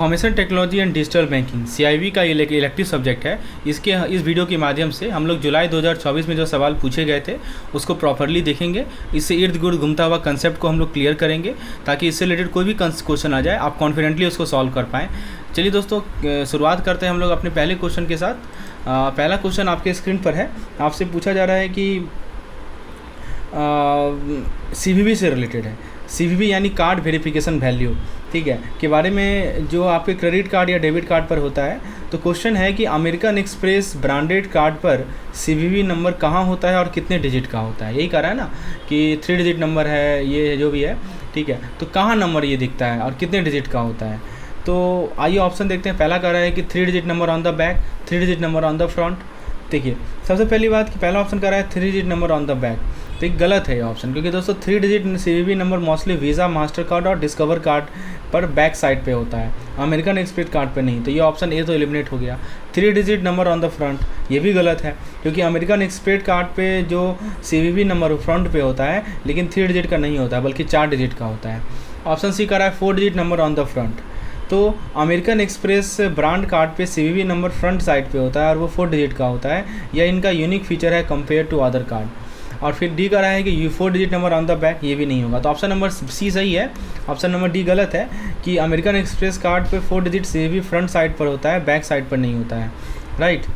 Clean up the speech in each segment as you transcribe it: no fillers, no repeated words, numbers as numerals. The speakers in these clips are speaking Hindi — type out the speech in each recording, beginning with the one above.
Information technology and digital banking CIV का इलेक्टिव सब्जेक्ट है। इसके इस वीडियो के माध्यम से हम लोग जुलाई 2024 में जो सवाल पूछे गए थे उसको प्रॉपरली देखेंगे। इससे इर्द गिर्द घूमता हुआ कंसेप्ट को हम लोग क्लियर करेंगे ताकि इससे रिलेटेड कोई भी क्वेश्चन आ जाए आप कॉन्फिडेंटली उसको सॉल्व कर पाएँ। चलिए दोस्तों, शुरुआत करते हैं हम लोग अपने पहले क्वेश्चन के साथ। पहला क्वेश्चन आपके स्क्रीन पर है। आपसे पूछा जा रहा है कि CVV से रिलेटेड है। CVV यानी कार्ड वेरिफिकेशन वैल्यू, ठीक है, के बारे में जो आपके क्रेडिट कार्ड या डेबिट कार्ड पर होता है। तो क्वेश्चन है कि अमेरिकन एक्सप्रेस ब्रांडेड कार्ड पर CVV नंबर कहाँ होता है और कितने डिजिट का होता है। यही कह रहा है ना कि 3 डिजिट नंबर है, ये जो भी है, ठीक है। तो कहाँ नंबर ये दिखता है और कितने डिजिट का होता है। तो आइए ऑप्शन देखते हैं। पहला कह रहा है कि 3 digit number on the back, 3 digit number on the front. देखिए, सबसे पहली बात कि पहला ऑप्शन कह रहा है 3 digit number on the back. तो एक गलत है ये ऑप्शन, क्योंकि दोस्तों 3 digit CVV number mostly visa, master card और डिस्कवर कार्ड पर बैक साइड पे होता है, अमेरिकन एक्सप्रेस कार्ड पे नहीं। तो ये ऑप्शन ए तो एलिमिनेट हो गया। 3 digit number on the front, ये भी गलत है, क्योंकि अमेरिकन एक्सप्रेस कार्ड पे जो CVV नंबर फ्रंट पे होता है, लेकिन 3 डिजिट का नहीं होता है बल्कि 4 डिजिट का होता है। ऑप्शन सी कह रहा है 4 digit number on the front. तो अमेरिकन एक्सप्रेस ब्रांड कार्ड पे CVV नंबर फ्रंट साइड पे होता है और वो 4 डिजिट का होता है। यह इनका यूनिक फीचर है कंपेयर टू अदर कार्ड। और फिर डी कह रहा है कि 4 digit number on the back, ये भी नहीं होगा। तो ऑप्शन नंबर सी सही है, ऑप्शन नंबर डी गलत है कि अमेरिकन एक्सप्रेस कार्ड पे 4 डिजिट CVV फ्रंट साइड पर होता है, बैक साइड पर नहीं होता है, राइट।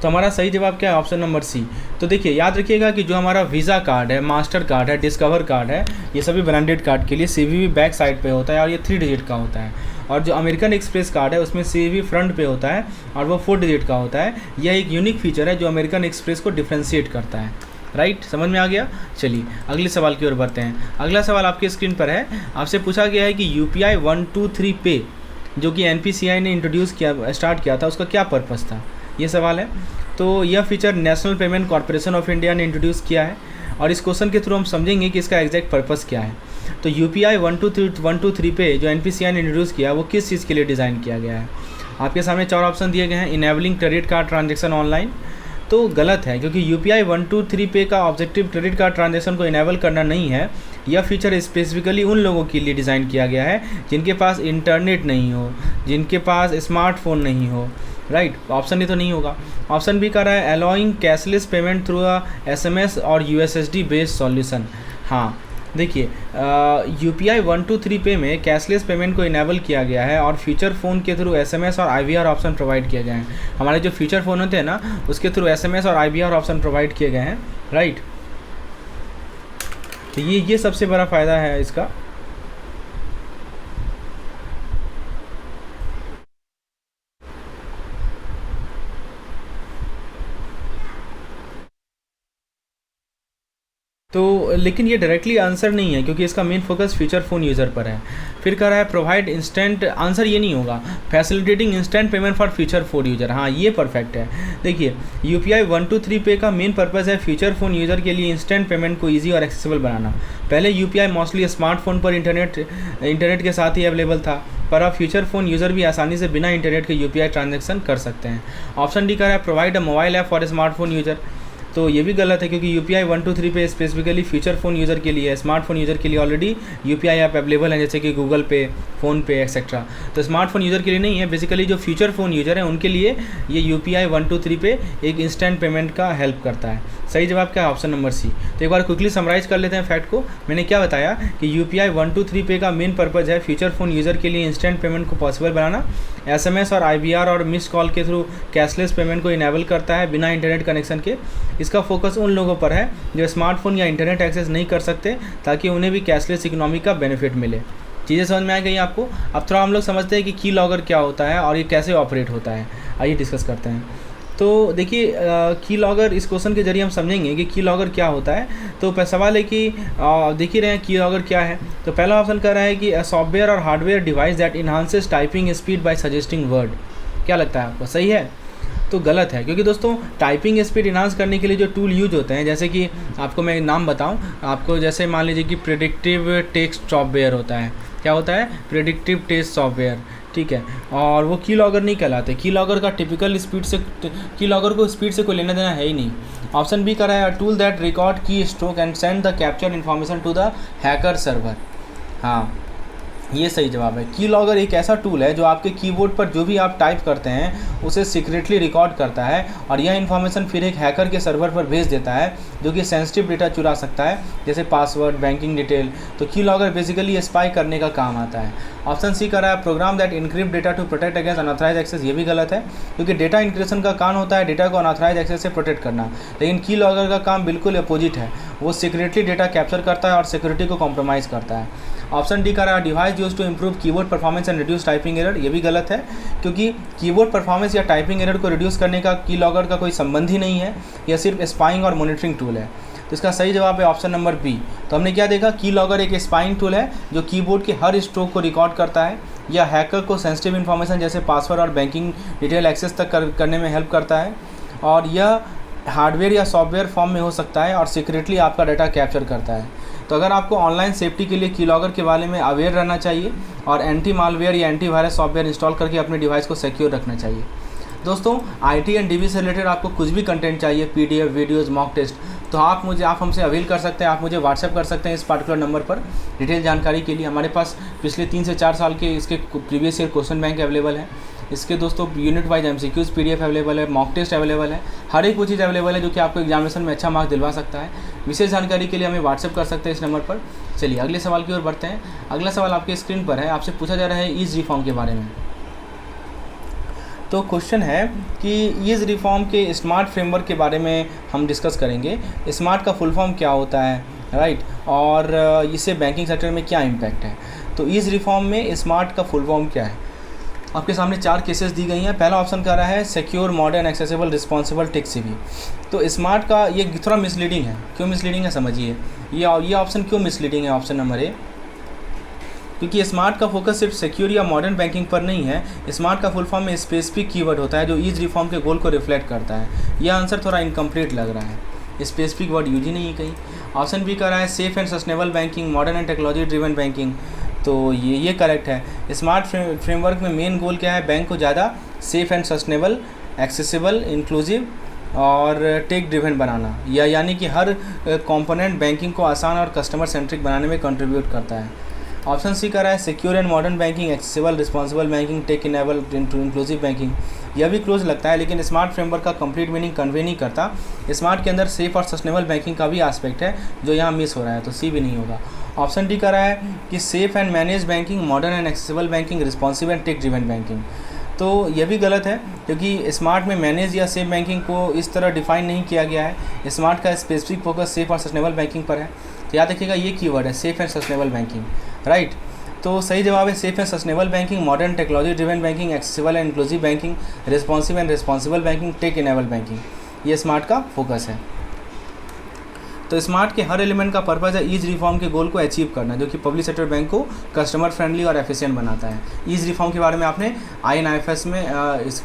तो हमारा सही जवाब क्या है? Option number C. तो देखिए, याद रखिएगा कि जो हमारा वीज़ा कार्ड है, मास्टर कार्ड है, डिस्कवर कार्ड है, ये सभी ब्रांडेड कार्ड के लिए CVV बैक साइड पे होता है और ये 3 डिजिट का होता है। और जो अमेरिकन एक्सप्रेस कार्ड है उसमें CVV फ्रंट पे होता है और वो 4 डिजिट का होता है। यह एक यूनिक फीचर है जो अमेरिकन एक्सप्रेस को डिफ्रेंशिएट करता है, राइट। समझ में आ गया। चलिए अगले सवाल की ओर बढ़ते हैं। अगला सवाल आपके स्क्रीन पर है। आपसे पूछा गया है कि UPI 123 पे जो कि NPCI ने इंट्रोड्यूस किया, स्टार्ट किया था, उसका क्या पर्पज़ था, ये सवाल है। तो यह feature national payment corporation of India ने इंट्रोड्यूस किया है और इस क्वेश्चन के थ्रू हम समझेंगे कि इसका एग्जैक्ट पर्पज़ क्या है। तो UPI 123 पे जो NPCI ने इंट्रोड्यूस किया वो किस चीज़ के लिए डिज़ाइन किया गया है। आपके सामने 4 ऑप्शन दिए गए हैं। Enabling credit card transaction online, तो गलत है, क्योंकि UPI 123 पे का ऑब्जेक्टिव क्रेडिट कार्ड ट्रांजेक्शन को इनेबल करना नहीं है। यह फीचर स्पेसिफिकली उन लोगों के लिए डिज़ाइन किया गया है जिनके पास इंटरनेट नहीं हो, जिनके पास स्मार्टफोन नहीं हो, राइट। ऑप्शन ही तो नहीं होगा। ऑप्शन बी कर रहा है allowing cashless payment through SMS और USSD बेस्ड सॉल्यूशन। हाँ, देखिए, UPI 123 पे में कैशलेस पेमेंट को इनेबल किया गया है और फीचर फ़ोन के थ्रू SMS और IVR ऑप्शन प्रोवाइड किए गए हैं। हमारे जो फीचर फ़ोन होते हैं ना, उसके थ्रू SMS और IVR ऑप्शन प्रोवाइड किए गए हैं, राइट। तो ये सबसे बड़ा फ़ायदा है इसका। तो लेकिन ये डायरेक्टली आंसर नहीं है, क्योंकि इसका main focus feature phone user पर है। फिर कह रहा है प्रोवाइड इंस्टेंट, आंसर ये नहीं होगा। Facilitating instant payment for feature phone user, हाँ ये परफेक्ट है। देखिए, UPI 123 पे का मेन पर्पज़ है फीचर फ़ोन यूज़र के लिए इंस्टेंट पेमेंट को ईजी और एक्सेसिबल बनाना। पहले UPI मोस्टली स्मार्टफोन पर इंटरनेट के साथ ही अवेलेबल था, पर अब फीचर फ़ोन यूज़र भी आसानी से बिना इंटरनेट के UPI ट्रांजेक्शन कर सकते हैं। ऑप्शन डी कह रहा है provide a mobile app for smartphone user, तो ये भी गलत है, क्योंकि UPI 123 पे स्पेसिफिकली फीचर फ़ोन यूज़र के लिए, स्मार्टफोन यूज़र के लिए ऑलरेडी UPI ऐप अवेलेबल है, जैसे कि गूगल पे, फ़ोन पे एक्सेट्रा। तो स्मार्टफोन यूज़र के लिए नहीं है, बेसिकली जो फीचर फ़ोन यूज़र हैं उनके लिए ये UPI 123 पे एक इंस्टेंट पेमेंट का हेल्प करता है। सही जवाब क्या है? Option number C. तो एक बार क्विकली समराइज़ कर लेते हैं फैक्ट को। मैंने क्या बताया कि UPI 123 पे का मेन पर्पज़ है फीचर फ़ोन यूज़र के लिए इंस्टेंट पेमेंट को पॉसिबल बनाना। SMS और IVR और मिस कॉल के थ्रू कैशलेस पेमेंट को इनेबल करता है बिना इंटरनेट कनेक्शन के। इसका फोकस उन लोगों पर है जो स्मार्टफोन या इंटरनेट एक्सेस नहीं कर सकते, ताकि उन्हें भी कैशलेस इकोनॉमी का बेनिफिट मिले। चीज़ें समझ में आ गई आपको? अब थोड़ा हम लोग समझते हैं कि की लॉगर क्या होता है और ये कैसे ऑपरेट होता है। आइए डिस्कस करते हैं। तो देखिए, की लॉगर, इस क्वेश्चन के जरिए हम समझेंगे कि की लॉगर क्या होता है। तो सवाल है कि देख ही रहे हैं की लॉगर क्या है। तो पहला ऑप्शन कर रहा है कि सॉफ्टवेयर और hardware device that enhances typing speed bye suggesting word. क्या लगता है आपको, सही है? तो गलत है, क्योंकि दोस्तों टाइपिंग स्पीड इन्हांस करने के लिए जो टूल यूज होते हैं, जैसे कि आपको मैं नाम बताऊं आपको, जैसे मान लीजिए कि प्रेडिक्टिव टेक्स्ट सॉफ्टवेयर होता है। क्या होता है? प्रेडिक्टिव टेक्स्ट सॉफ्टवेयर, ठीक है। और वो की लॉगर नहीं कहलाते। की लॉगर का टिपिकल स्पीड से, की लॉगर को स्पीड से कोई लेना देना है ही नहीं। ऑप्शन बी कर रहा है tool that record keystroke and send the capture information to the hacker server. हाँ, ये सही जवाब है। की लॉगर एक ऐसा टूल है जो आपके कीबोर्ड पर जो भी आप टाइप करते हैं उसे सीक्रेटली रिकॉर्ड करता है और यह इन्फॉर्मेशन फिर एक हैकर के सर्वर पर भेज देता है जो कि सेंसिटिव डेटा चुरा सकता है, जैसे पासवर्ड, बैंकिंग डिटेल। तो की लॉगर बेसिकली स्पाई करने का काम आता है। ऑप्शन सी कर रहा है program that encrypt data to protect against unauthorise access. ये भी गलत है, क्योंकि डेटा इंक्रिप्शन का काम होता है डेटा को अनऑथराइज एक्सेस से प्रोटेक्ट करना, लेकिन की लॉगर का काम बिल्कुल अपोजिट है। वो सीक्रेटली डेटा कैप्चर करता है और सिक्योरिटी को कॉम्प्रोमाइज़ करता है। ऑप्शन डी का रहा device use to improve keyboard performance and reduce typing error. ये भी गलत है, क्योंकि कीबोर्ड परफॉर्मेंस या टाइपिंग एरर को रिड्यूस करने का की लॉगर का कोई संबंध ही नहीं है। यह सिर्फ स्पाइंग और मॉनिटरिंग टूल है। तो इसका सही जवाब है ऑप्शन नंबर बी। तो हमने क्या देखा, की लॉगर एक स्पाइंग टूल है जो कीबोर्ड के हर स्ट्रोक को रिकॉर्ड करता है या हैकर को सेंसिटिव इन्फॉर्मेशन जैसे पासवर्ड और बैंकिंग डिटेल एक्सेस तक करने में हेल्प करता है, और यह हार्डवेयर या सॉफ्टवेयर फॉर्म में हो सकता है और सीक्रेटली आपका डाटा कैप्चर करता है। तो अगर आपको ऑनलाइन सेफ्टी के लिए की लॉगर के बारे में अवेयर रहना चाहिए और एंटी मालवेयर या एंटी वायरस सॉफ्टवेयर इंस्टॉल करके अपने डिवाइस को सिक्योर रखना चाहिए। दोस्तों, आईटी एंड डीबी से रिलेटेड आपको कुछ भी कंटेंट चाहिए, पीडीएफ, वीडियोज़, मॉक टेस्ट, तो आप हमसे अवेल कर सकते हैं। आप मुझे व्हाट्सएप कर सकते हैं इस पार्टिकुलर नंबर पर डिटेल जानकारी के लिए। हमारे पास पिछले 3 से 4 साल के इसके previous year question bank available है। इसके दोस्तों unit wise MCQs PDF available है, मॉक टेस्ट अवेलेबल है, हर एक वो चीज़ अवेलेबल है जो कि आपको एग्जामिनेशन में अच्छा मार्क्स दिलवा सकता है। विशेष जानकारी के लिए हमें व्हाट्सएप कर सकते हैं इस नंबर पर। चलिए अगले सवाल की ओर बढ़ते हैं। अगला सवाल आपके स्क्रीन पर है। आपसे पूछा जा रहा है ईज रिफॉर्म के बारे में। तो क्वेश्चन है कि ईज रिफॉर्म के स्मार्ट फ्रेमवर्क के बारे में हम डिस्कस करेंगे। स्मार्ट का फुल फॉर्म क्या होता है, राइट, और इससे बैंकिंग सेक्टर में क्या इम्पैक्ट है। तो ईज रिफॉर्म में स्मार्ट का फुल फॉर्म क्या है। आपके सामने 4 केसेस दी गई हैं। पहला ऑप्शन कर रहा है secure, modern, accessible, responsible, tech savvy. तो स्मार्ट का ये थोड़ा मिसलीडिंग है। क्यों मिसलीडिंग है समझिए। ये ऑप्शन क्यों मिसलीडिंग है, ऑप्शन नंबर ए, क्योंकि स्मार्ट का फोकस सिर्फ सिक्योर या मॉडर्न बैंकिंग पर नहीं है। स्मार्ट का फुल फॉर्म में स्पेसिफिक कीवर्ड होता है जो ईज रिफॉर्म के गोल को रिफ्लेक्ट करता है। यह आंसर थोड़ा इनकम्प्लीट लग रहा है, स्पेसिफिक वर्ड यूज ही नहीं है कहीं। ऑप्शन बी कर रहा है safe and sustainable banking, modern and technology driven banking. तो ये करेक्ट है। स्मार्ट फ्रेमवर्क में मेन गोल क्या है, बैंक को ज़्यादा safe and sustainable, accessible, inclusive और टेक ड्रिवन बनाना, यानी कि हर कंपोनेंट बैंकिंग को आसान और कस्टमर सेंट्रिक बनाने में कंट्रीब्यूट करता है। ऑप्शन सी कर रहा है secure and modern banking, accessible, responsible banking, tech enable, inclusive banking. यह भी क्लोज लगता है, लेकिन स्मार्ट फ्रेमवर्क का कंप्लीट मीनिंग कन्वे नहीं करता। स्मार्ट के अंदर सेफ और सस्टेनेबल बैंकिंग का भी एस्पेक्ट है जो यहाँ मिस हो रहा है, तो सी भी नहीं होगा। ऑप्शन डी कर रहा है कि safe and manage banking, modern and accessible banking, responsive and tech driven banking. तो यह भी गलत है, क्योंकि स्मार्ट में मैनेज या सेफ बैंकिंग को इस तरह डिफाइन नहीं किया गया है। स्मार्ट का स्पेसिफिक फोकस सेफ और सस्टेनेबल बैंकिंग पर है। तो याद रखिएगा ये कीवर्ड है, safe and sustainable banking, right. तो सही जवाब है safe and sustainable banking, modern technology driven banking, accessible and inclusive banking, responsive and responsible banking, tech enable banking. ये स्मार्ट का फोकस है। तो स्मार्ट के हर एलिमेंट का पर्पज़ है ईज रिफॉर्म के गोल को अचीव करना, जो कि पब्लिक सेक्टर बैंक को कस्टमर फ्रेंडली और एफिशिएंट बनाता है। ईज रिफॉर्म के बारे में आपने INIFS में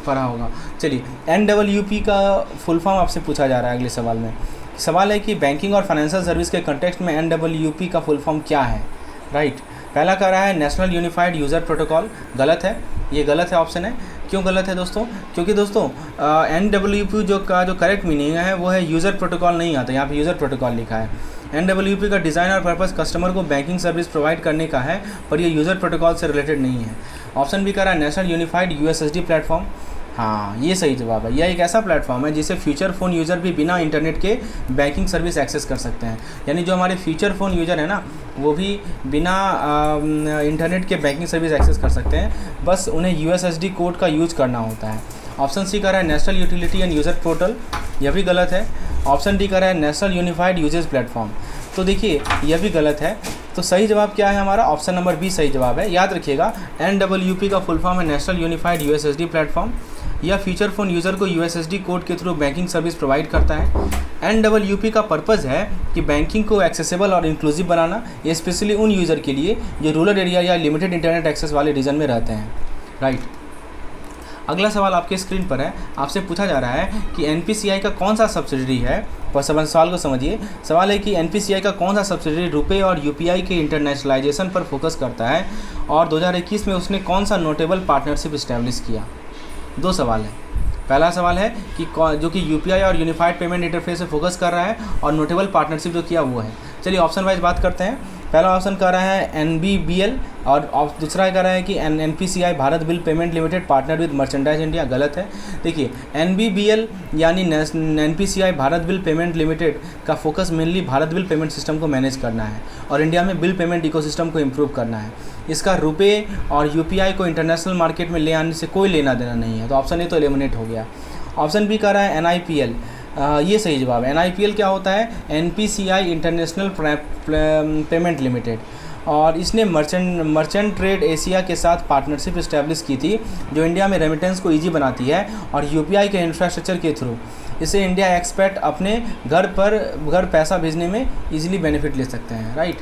पढ़ा होगा। चलिए, NWP का फुल फॉर्म आपसे पूछा जा रहा है अगले सवाल में। सवाल है कि बैंकिंग और फाइनेंशियल सर्विस के कंटेक्स्ट में NWP का फुल फॉर्म क्या है, राइट। पहला कह रहा है नेशनल यूनिफाइड यूज़र प्रोटोकॉल। गलत है, ये गलत है ऑप्शन है। क्यों गलत है दोस्तों, क्योंकि दोस्तों NWP जो करेक्ट मीनिंग है वो है यूज़र प्रोटोकॉल नहीं आता, यहाँ पे यूज़र प्रोटोकॉल लिखा है। NWP का डिज़ाइन और पर्पस कस्टमर को बैंकिंग सर्विस प्रोवाइड करने का है, पर ये यूज़र प्रोटोकॉल से रिलेटेड नहीं है। ऑप्शन भी कह रहा है नेशनल यूनिफाइड USSD प्लेटफॉर्म। हाँ, ये सही जवाब है। यह एक ऐसा प्लेटफॉर्म है जिसे फ्यूचर फ़ोन यूज़र भी बिना इंटरनेट के बैंकिंग सर्विस एक्सेस कर सकते हैं। यानी जो हमारे फ्यूचर फ़ोन यूज़र है ना, वो भी बिना इंटरनेट के बैंकिंग सर्विस एक्सेस कर सकते हैं, बस उन्हें USSD कोड का यूज़ करना होता है। ऑप्शन सी कर रहा है national utility end user portal. यह भी गलत है। ऑप्शन डी कर रहा है नेशनल यूनिफाइड यूजेज प्लेटफॉर्म। तो देखिए, यह भी गलत है। तो सही जवाब क्या है हमारा, ऑप्शन नंबर बी सही जवाब है। याद रखिएगा, NWP का फुल फॉर्म है नेशनल यूनिफाइड USSD प्लेटफॉर्म। यह फीचर फ़ोन यूज़र को USSD कोड के थ्रू बैंकिंग सर्विस प्रोवाइड करता है। NWP का पर्पज़ है कि बैंकिंग को एक्सेसिबल और इंक्लूसिव बनाना, ये स्पेशली उन यूज़र के लिए जो रूरल एरिया या लिमिटेड इंटरनेट एक्सेस वाले रीजन में रहते हैं, राइट। अगला सवाल आपके स्क्रीन पर है। आपसे पूछा जा रहा है कि NPCI का कौन सा सब्सिडरी है। पर सवाल को समझिए। सवाल है कि NPCI का कौन सा सब्सिडरी रुपए और UPI के इंटरनेशनलाइजेशन पर फोकस करता है और 2021 में उसने कौन सा नोटेबल पार्टनरशिप इस्टेब्लिश किया। 2 सवाल है। पहला सवाल है कि जो कि UPI और यूनिफाइड पेमेंट इंटरफेस से फोकस कर रहा है, और नोटेबल पार्टनरशिप जो किया वो है। चलिए ऑप्शन वाइज बात करते हैं। पहला ऑप्शन कह रहा है NBBL और दूसरा कह रहा है कि NPCI Bharat bill payment limited partner with merchandise India. गलत है। देखिए NBBL यानी NPCI Bharat bill payment limited का focus mainly Bharat bill payment system को मैनेज करना है और इंडिया में बिल पेमेंट इकोसिस्टम को इम्प्रूव करना है। इसका रुपए और UPI को इंटरनेशनल मार्केट में ले आने से कोई लेना देना नहीं है, तो ऑप्शन ए तो एलिमिनेट हो गया। ऑप्शन बी कह रहा है NIPL, ये सही जवाब है। NIPL क्या होता है? NPCI इंटरनेशनल पेमेंट लिमिटेड, और इसने मर्चेंट ट्रेड एशिया के साथ पार्टनरशिप इस्टेब्लिश की थी जो इंडिया में रेमिटेंस को ईजी बनाती है और UPI के इंफ्रास्ट्रक्चर के थ्रू इसे इंडिया एक्सपेट अपने घर पैसा भेजने में ईजिली बेनिफिट ले सकते हैं, राइट।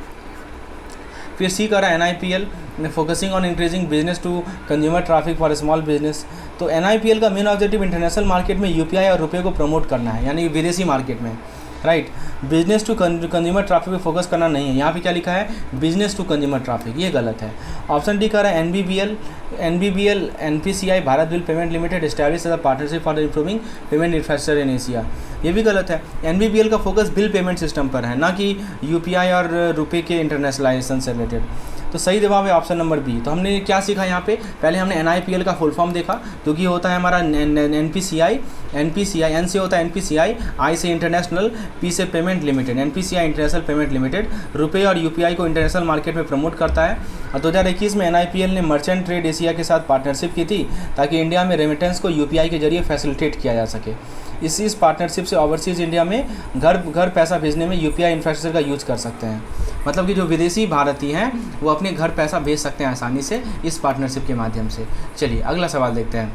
फिर सी कर रहा है NIPL focusing on increasing business to consumer traffic for small business. तो NIPL का मेन ऑब्जेक्टिव इंटरनेशनल मार्केट में UPI और रुपये को प्रमोट करना है, यानी विदेशी मार्केट में, right. Business to consumer traffic पे फोकस करना नहीं है। यहाँ पे क्या लिखा है? बिजनेस टू कंज्यूमर ट्रैफिक, ये गलत है। ऑप्शन डी कर रहा है NBBL NPCI Bharat bill payment Limited establish as a partnership for improving payment infrastructure in Asia, ये भी गलत है। NBBL का फोकस बिल पेमेंट सिस्टम पर है, ना कि UPI और रुपये के इंटरनेशनलाइजेशन से रिलेटेड। तो सही जवाब है ऑप्शन नंबर बी। तो हमने क्या सीखा यहाँ पे? पहले हमने NIPL का फुल फॉर्म देखा, जो कि होता है हमारा NPCI, N से होता है NPCI, I से इंटरनेशनल, P से payment limited. NPCI international payment limited रुपये और UPI को इंटरनेशनल मार्केट में प्रमोट करता है। और 2021 में NIPL ने मर्चेंट ट्रेड एशिया के साथ पार्टनरशिप की थी ताकि इंडिया में रेमिटेंस को UPI के जरिए फैसिलिटेट किया जा सके। इस पार्टनरशिप से ओवरसीज़ इंडिया में घर पैसा भेजने में UPI इंफ्रास्ट्रक्चर का यूज़ कर सकते हैं। मतलब कि जो विदेशी भारतीय हैं वो अपने घर पैसा भेज सकते हैं आसानी से इस पार्टनरशिप के माध्यम से। चलिए अगला सवाल देखते हैं।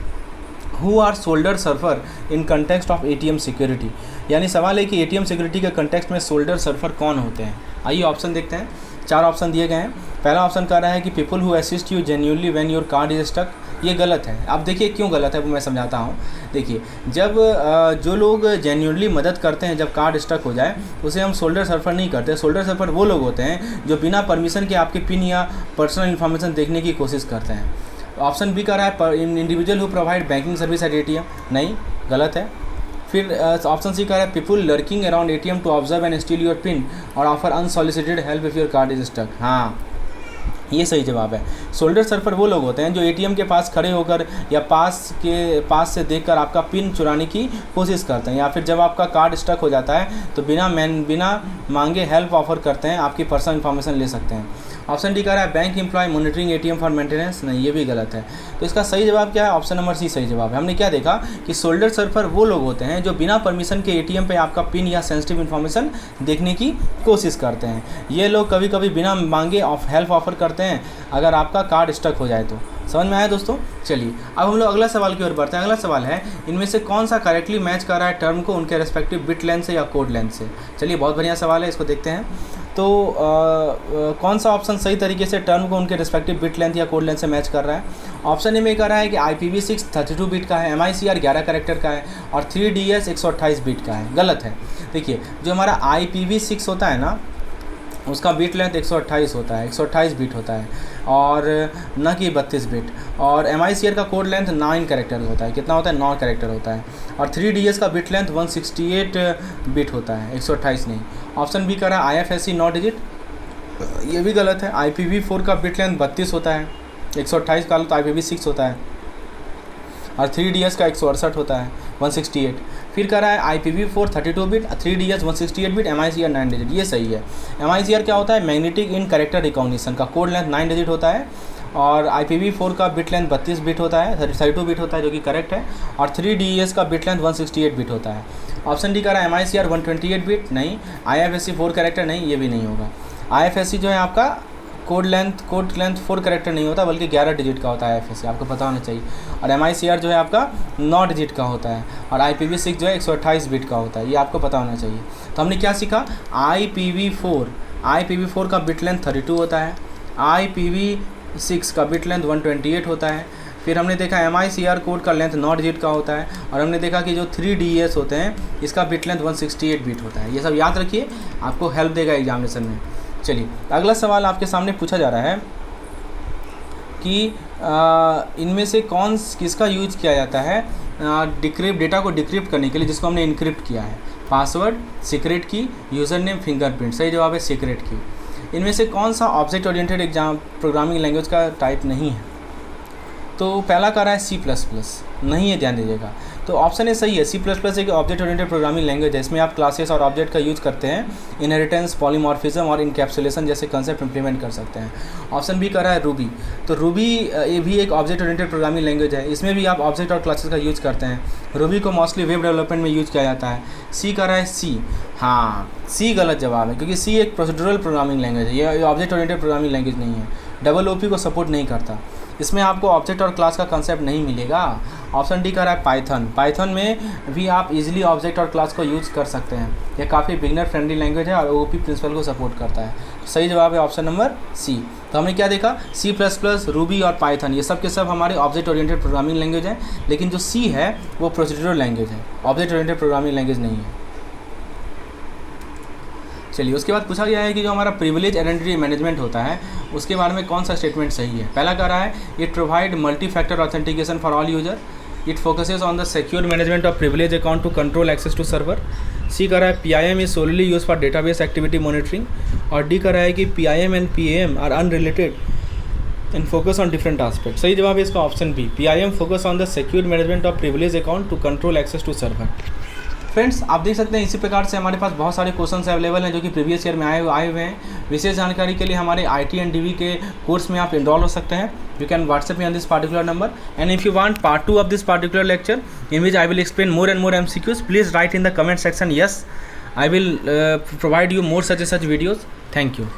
Who are shoulder surfer in context of ATM security, यानी सवाल है कि ATM सिक्योरिटी के कंटेक्स्ट में शोल्डर सर्फर कौन होते हैं। आइए ऑप्शन देखते हैं। 4 ऑप्शन दिए गए हैं। पहला ऑप्शन कह रहा है कि people who assist you genuinely when your card is stuck, ये गलत है। अब देखिए क्यों गलत है वो मैं समझाता हूँ। देखिए जब जो लोग जेन्युइनली मदद करते हैं जब कार्ड स्टक हो जाए, उसे हम शोल्डर सर्फर नहीं करते। शोल्डर सर्फर वो लोग होते हैं जो बिना परमिशन के आपके पिन या पर्सनल इन्फॉर्मेशन देखने की कोशिश करते हैं। ऑप्शन बी कह रहा है individual who provide banking service eight ATM, नहीं, गलत है। फिर ऑप्शन सी कह रहा है people lurking around ATM to observe and steal your pin और offer unsolicited help if your card is stuck, हाँ ये सही जवाब है। शोल्डर सर्फर वो लोग होते हैं जो ATM के पास खड़े होकर या पास से देखकर आपका पिन चुराने की कोशिश करते हैं, या फिर जब आपका कार्ड स्टक हो जाता है तो बिना मांगे हेल्प ऑफर करते हैं, आपकी पर्सनल इन्फॉर्मेशन ले सकते हैं। ऑप्शन डी कह रहा है bank employ monitoring ATM for maintenance, नहीं ये भी गलत है। तो इसका सही जवाब क्या है? ऑप्शन नंबर सी सही जवाब है। हमने क्या देखा कि शोल्डर सर्फर वो लोग होते हैं जो बिना परमिशन के ATM पे आपका पिन या सेंसिटिव इन्फॉर्मेशन देखने की कोशिश करते हैं। ये लोग कभी कभी बिना मांगे हेल्प ऑफर करते हैं अगर आपका कार्ड स्टक हो जाए तो। समझ में आया दोस्तों? चलिए अब हम लोग अगला सवाल की ओर बढ़ते हैं। अगला सवाल है इनमें से कौन सा करेक्टली मैच कर रहा है टर्म को उनके रेस्पेक्टिव बिट लेंथ से या कोड लेंथ से। चलिए बहुत बढ़िया सवाल है, इसको देखते हैं। तो कौन सा ऑप्शन सही तरीके से टर्म को उनके रिस्पेक्टिव बिट लेंथ या कोड लेंथ से मैच कर रहा है? ऑप्शन ए में कह रहा है कि IPv6 32 बिट का है, MICR 11 कैरेक्टर का है और 3DS 128 बिट का है। गलत है। देखिए जो हमारा IPv6 होता है ना, उसका बिट लेंथ 128 होता है, 128 बिट होता है और न कि 32 बिट। और MICR का कोड लेंथ 9 कैरेक्टर होता है। कितना होता है? 9 कैरेक्टर होता है। और 3DS का बिट लेंथ 168 बिट होता है, 128 नहीं। ऑप्शन बी कर रहा है IFSC 9 डिजिट, ये भी गलत है। IPv4 का बिट लेंथ 32 होता है, 128 का तो IPv6 होता है और 3DS का 168 होता है, 168। फिर कह रहा है IPv4 32 bit, 3DS 168 bit, MICR 9 digit, ये सही है। MICR क्या होता है? मैग्नेटिक इन कैरेक्टर रिकॉग्निशन का कोड लेंथ 9 डिजिट होता है और IPv4 का बिट लेंथ 32 बिट होता है, 32 बिट होता है जो कि करेक्ट है। और 3DS का बिट लेंथ 168 बिट होता है। ऑप्शन डी कह रहा है MICR 128 बिट, नहीं। IFSC 4 कैरेक्टर, नहीं, ये भी नहीं होगा। IFSC जो है आपका कोड लेंथ 4 कैरेक्टर नहीं होता बल्कि 11 डिजिट का होता है IFSC, आपको पता होना चाहिए। और MICR जो है आपका 9 डिजिट का होता है और IPv6 जो है 128 बिट का होता है, ये आपको पता होना चाहिए। तो हमने क्या सीखा? IPv4 का बिट लेंथ 32 होता है, IPv6 का बिट लेंथ 128 होता है। फिर हमने देखा MICR कोड का लेंथ 9 डिजिट का होता है और हमने देखा कि जो 3DS होते हैं इसका बिट लेंथ 168 बिट होता है। ये सब याद रखिए, आपको हेल्प देगा एग्जामिनेशन में। चलिए अगला सवाल आपके सामने पूछा जा रहा है कि इनमें से किसका यूज किया जाता है डेटा को डिक्रिप्ट करने के लिए, जिसको हमने इनक्रिप्ट किया है? पासवर्ड, सीक्रेट की, यूज़र नेम, फिंगरप्रिंट। सही जवाब है सीक्रेट की। इनमें से कौन सा object oriented exam programming language का टाइप नहीं है? तो पहला कह रहा है C++, नहीं है, ध्यान दीजिएगा। तो ऑप्शन ए सही है, C++ एक ऑब्जेक्ट ओरिएंटेड प्रोग्रामिंग लैंग्वेज है। इसमें आप क्लासेस और ऑब्जेक्ट का यूज़ करते हैं, इनहेरिटेंस, पॉलीमॉर्फिज्म और इनकैप्सुलेशन जैसे कंसेप्ट इंप्लीमेंट कर सकते हैं। ऑप्शन बी कह रहा है रूबी, तो रूबी ये भी एक ऑब्जेक्ट ओरिएंटेड प्रोग्रामिंग लैंग्वेज है। इसमें भी आप ऑब्जेक्ट और क्लासेस का यूज़ करते हैं। रूबी को मोस्टली वेब डेवलपमेंट में यूज़ किया जाता है। सी कह रहा है सी, हाँ सी गलत जवाब है, क्योंकि सी एक प्रोसीड्यूरल प्रोग्रामिंग लैंग्वेज है, ये ऑब्जेक्ट ओरिएंटेड प्रोग्रामिंग लैंग्वेज नहीं है। OOP को सपोर्ट नहीं करता, इसमें आपको ऑब्जेक्ट और क्लास का कंसेप्ट नहीं मिलेगा। ऑप्शन डी कह रहा है पाइथन, पाइथन में भी आप इजीली ऑब्जेक्ट और क्लास को यूज़ कर सकते हैं। यह काफ़ी बिगनर फ्रेंडली लैंग्वेज है और OOP प्रिंसिपल को सपोर्ट करता है। सही जवाब है ऑप्शन नंबर सी। तो हमने क्या देखा, C++, रूबी और पाइथन ये सब के सब हमारे ऑब्जेक्ट ओरिएंटेड प्रोग्रामिंग लैंग्वेज है, लेकिन जो सी है वो प्रोसीड्यूरल लैंग्वेज है, ऑब्जेक्ट ओरिएंटेड प्रोग्रामिंग लैंग्वेज नहीं है। चलिए, उसके बाद पूछा गया है कि जो हमारा प्रिविलेज आइडेंटिटी मैनेजमेंट होता है उसके बारे में कौन सा स्टेटमेंट सही है। पहला कह रहा है it provide multi factor authentication for all user, it focuses on the secure management of privilege account to control access to server. C कह रहा है PIM is solely use for database activity monitoring. और डी कह रहा है कि PIM and PAM are unrelated and focus on different aspect. सही जवाब है इसका option B, PIM focus on the secure management of privilege account to control access to server. Friends, आप देख सकते हैं इसी प्रकार से हमारे पास बहुत सारे क्वेश्चंस अवेलेबल हैं जो कि प्रीवियस ईयर में आए हुए हैं। विशेष जानकारी के लिए हमारे IT एंड DV के कोर्स में आप इनरोल हो सकते हैं। You can WhatsApp me on this particular number, and if you want part 2 of this particular lecture in which I will explain more and more MCQs, please write in the comment section. Yes, I will provide you more such videos. Thank you.